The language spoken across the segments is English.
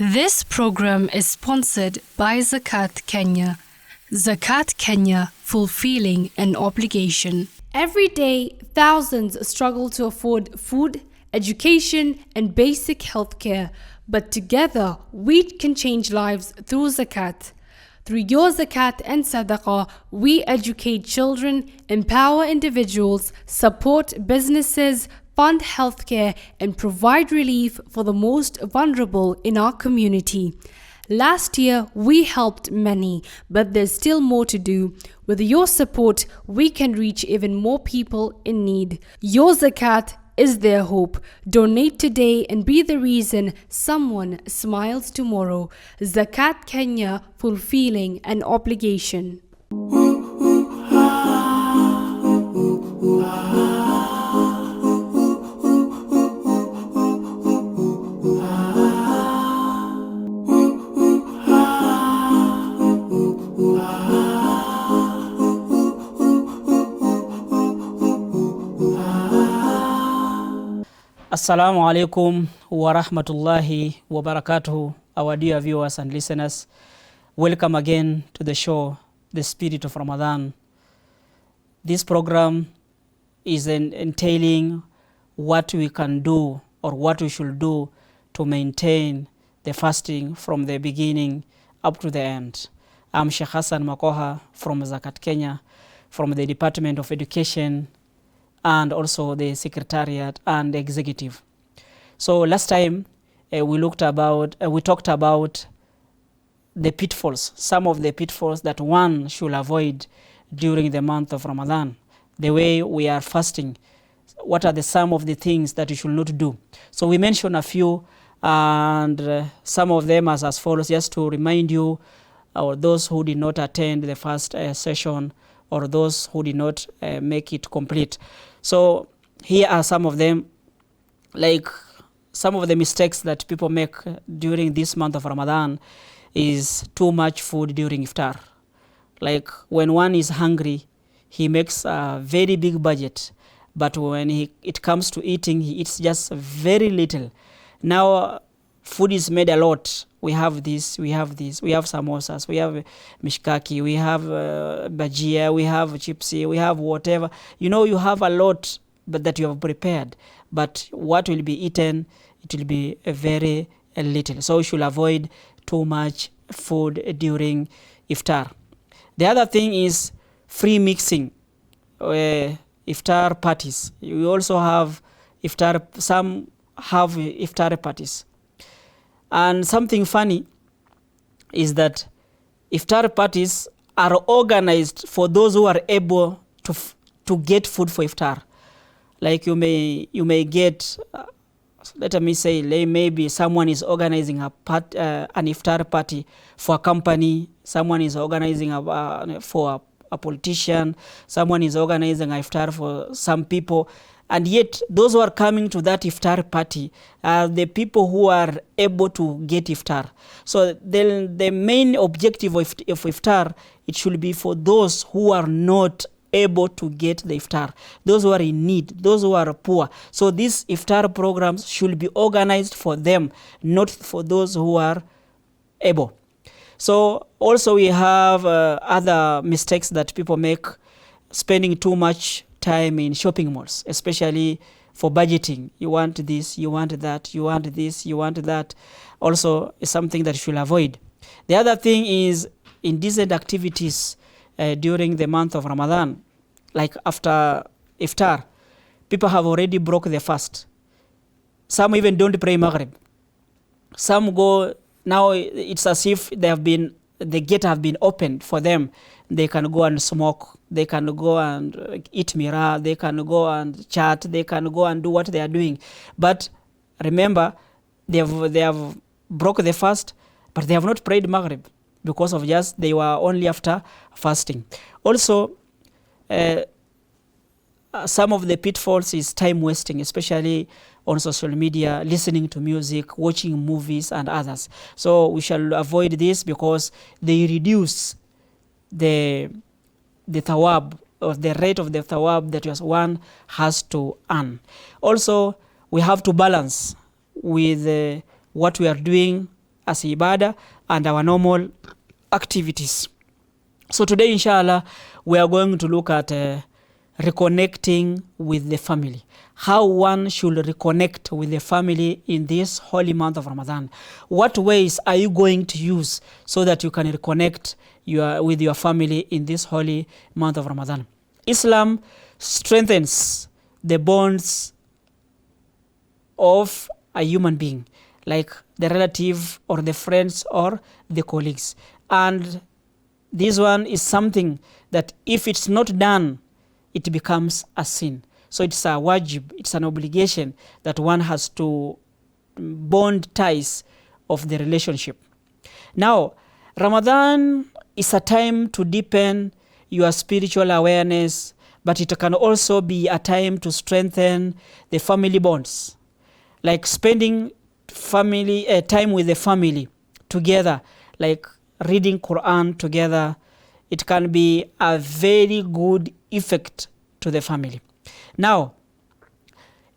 This program is sponsored by Zakat Kenya. Zakat Kenya, fulfilling an obligation. Every day, thousands struggle to afford food, education, and basic healthcare. But together, we can change lives through zakat. Through your zakat and sadaqah, we educate children, empower individuals, support businesses, fund healthcare, and provide relief for the most vulnerable in our community. Last year, we helped many, but there's still more to do. With your support, we can reach even more people in need. Your zakat is their hope. Donate today and be the reason someone smiles tomorrow. Zakat Kenya, fulfilling an obligation. Assalamu alaikum wa rahmatullahi wa barakatuhu, our dear viewers and listeners. Welcome again to the show, The Spirit of Ramadhan. This program is entailing what we can do or what we should do to maintain the fasting from the beginning up to the end. I'm Sheikh Hassan Makoha from Zakat Kenya, from the Department of Education and also the Secretariat and Executive. So last time we talked about the pitfalls, some of the pitfalls that one should avoid during the month of Ramadan. The way we are fasting, what are some of the things that you should not do? So we mentioned a few, and some of them as follows, just to remind you, or those who did not attend the first session, or those who did not make it complete. So here are some of them, like some of the mistakes that people make during this month of Ramadan is too much food during iftar. Like when one is hungry, he makes a very big budget, but when it comes to eating, he eats just very little. Now food is made a lot. We have this, we have samosas, we have mishkaki, we have bajia, we have chipsi, we have whatever. You know, you have a lot but that you have prepared. But what will be eaten, it will be very little. So you should avoid too much food during iftar. The other thing is free mixing, iftar parties. You also have iftar, some have iftar parties. And something funny is that iftar parties are organized for those who are able to get food for iftar. Like you may get, let me say, maybe someone is organizing an iftar party for a company, someone is organizing for a politician, someone is organizing an iftar for some people. And yet, those who are coming to that iftar party are the people who are able to get iftar. So the main objective of iftar, it should be for those who are not able to get the iftar, those who are in need, those who are poor. So these iftar programs should be organized for them, not for those who are able. So also we have other mistakes that people make, spending too much time in shopping malls, especially for budgeting. You want this, you want that, you want this, you want that. Also is something that you should avoid. The other thing is indecent activities during the month of Ramadan. Like after iftar, people have already broke their fast. Some even don't pray Maghrib. Some go, now it's as if the gate have been opened for them. They can go and smoke, they can go and eat mira, they can go and chat, they can go and do what they are doing. But remember, they have broke the fast, but they have not prayed Maghrib because of just they were only after fasting. Also, some of the pitfalls is time wasting, especially on social media, listening to music, watching movies and others. So we shall avoid this because they reduce the thawab, or the rate of the thawab that one has to earn. Also, we have to balance with what we are doing as ibadah and our normal activities. So today, inshallah, we are going to look at reconnecting with the family. How one should reconnect with the family in this holy month of Ramadan. What ways are you going to use so that you can reconnect with your family in this holy month of Ramadan? Islam strengthens the bonds of a human being, like the relative or the friends or the colleagues. And this one is something that if it's not done, it becomes a sin. So it's a wajib, it's an obligation that one has to bond ties of the relationship. Now, Ramadan is a time to deepen your spiritual awareness, but it can also be a time to strengthen the family bonds, like spending time with the family together, like reading Quran together. It can be a very good effect to the family. Now,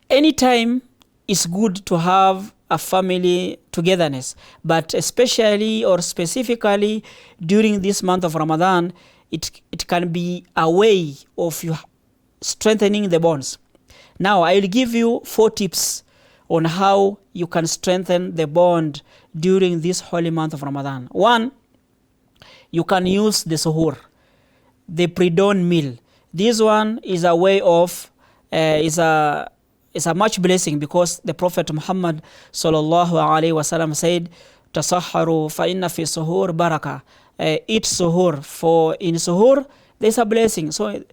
anytime it's good to have a family togetherness, but especially or specifically during this month of Ramadan, it can be a way of you strengthening the bonds. Now, I'll give you 4 tips on how you can strengthen the bond during this holy month of Ramadan. 1, you can use the suhoor, the pre-dawn meal. This one is a way of is a much blessing, because the Prophet Muhammad sallallahu alaihi wasallam said, "Tasahharu fa inna fi suhoor baraka." Eat suhoor, for in suhoor there's a blessing. So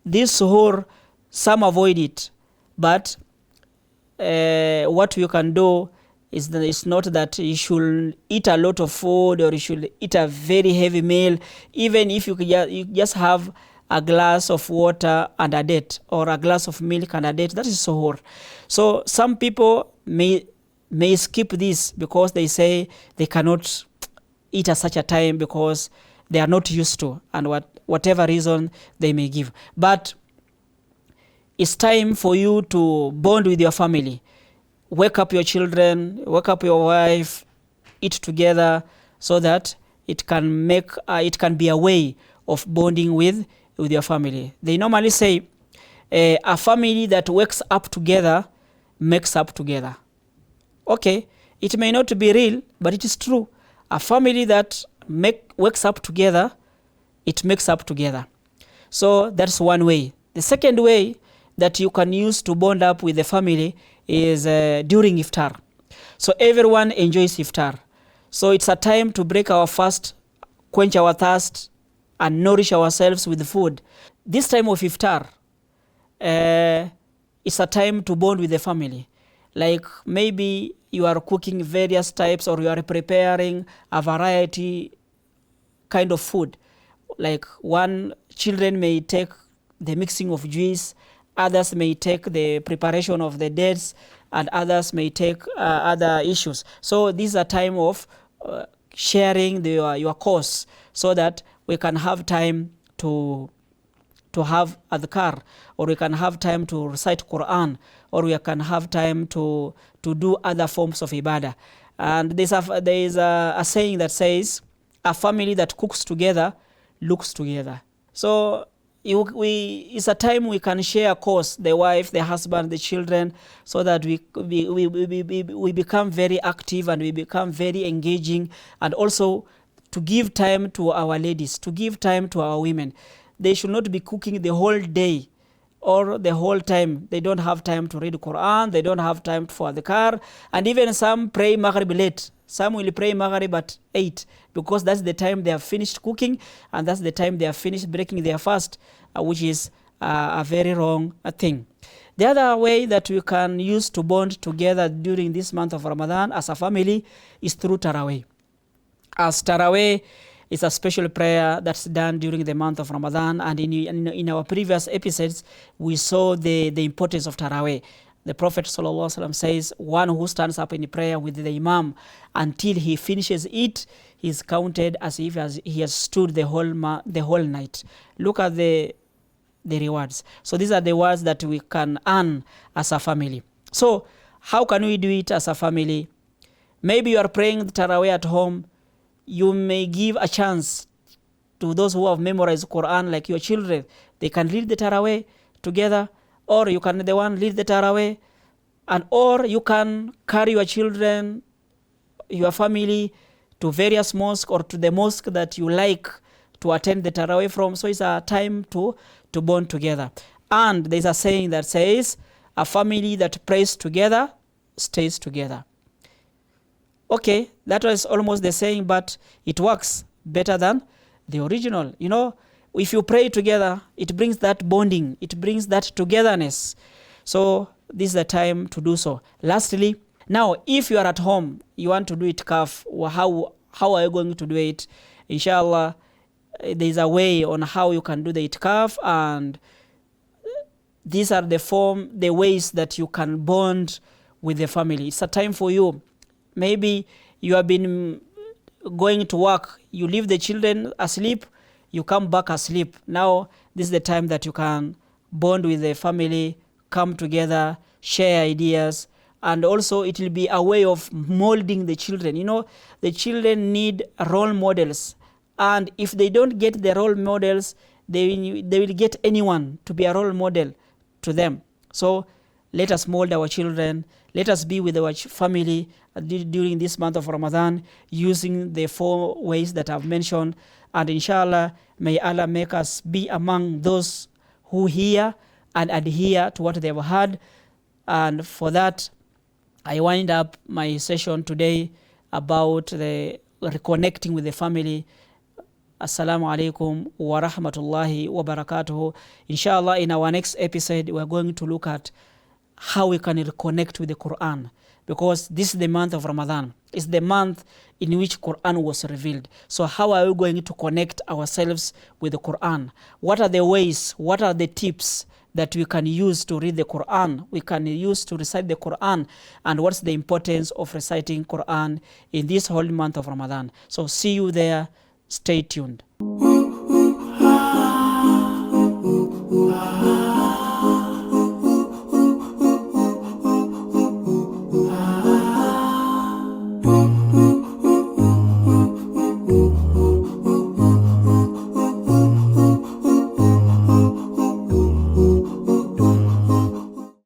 this suhoor, some avoid it, but what you can do is that it's not that you should eat a lot of food or you should eat a very heavy meal. Even if you just have a glass of water and a date, or a glass of milk and a date, that is suhoor. So some people may skip this because they say they cannot eat at such a time because they are not used to, and whatever reason they may give. But it's time for you to bond with your family. Wake up your children, wake up your wife, eat together, so that it can be a way of bonding with your family. They normally say a family that wakes up together makes up together. Okay, it may not be real, but it is true. A family that wakes up together, it makes up together. So that's one way. The second way that you can use to bond up with the family is during iftar. So everyone enjoys iftar. So it's a time to break our fast, quench our thirst, and nourish ourselves with food. This time of iftar, it's a time to bond with the family. Like maybe you are cooking various types, or you are preparing a variety kind of food. Like children may take the mixing of juice, others may take the preparation of the dates, and others may take other issues. So this is a time of sharing your course, so that we can have time to have adhkar, or we can have time to recite Quran, or we can have time to do other forms of ibadah. And there is a saying that says, a family that cooks together looks together. So it's a time we can share a course, the wife, the husband, the children, so that we become very active and we become very engaging, and also to give time to our ladies, to give time to our women. They should not be cooking the whole day or the whole time. They don't have time to read Quran, they don't have time for the car, and even some pray Maghrib late. Some will pray Maghrib at 8, because that's the time they have finished cooking, and that's the time they have finished breaking their fast, which is a very wrong thing. The other way that we can use to bond together during this month of Ramadan as a family is through Taraweeh. As Taraweeh is a special prayer that's done during the month of Ramadan, and in our previous episodes we saw the importance of Taraweeh. The Prophet ﷺ says, one who stands up in prayer with the Imam until he finishes it, he is counted as if he has stood the whole night. Look at the rewards. So these are the rewards that we can earn as a family. So how can we do it as a family? Maybe you are praying the Taraweeh at home. You may give a chance to those who have memorized Quran, like your children. They can read the Taraweeh together, or you can the one lead the Taraweeh, and or you can carry your children, your family, to various mosques or to the mosque that you like to attend the Taraweeh from. So it's a time to bond together. And there's a saying that says, a family that prays together stays together. Okay, that was almost the saying, but it works better than the original. You know, if you pray together, it brings that bonding, it brings that togetherness. So this is the time to do so. Lastly, now if you are at home, you want to do itikaf, how are you going to do it? Inshallah, there is a way on how you can do the itikaf, and these are the ways that you can bond with the family. It's a time for you. Maybe you have been going to work, you leave the children asleep, you come back asleep. Now this is the time that you can bond with the family, come together, share ideas, and also it will be a way of molding the children. You know, the children need role models, and if they don't get the role models, they will get anyone to be a role model to them. So let us mold our children. Let us be with our family during this month of Ramadan, using the 4 ways that I've mentioned. And inshallah, may Allah make us be among those who hear and adhere to what they've heard. And for that, I wind up my session today about the reconnecting with the family. Assalamu alaikum wa rahmatullahi wa barakatuhu. Inshallah, in our next episode, we're going to look at how we can reconnect with the Quran, because this is the month of Ramadan. It's the month in which Quran was revealed. So how are we going to connect ourselves with the Quran? What are the ways, what are the tips that we can use to read the Quran, we can use to recite the Quran, and what's the importance of reciting Quran in this holy month of Ramadan? So see you there. Stay tuned.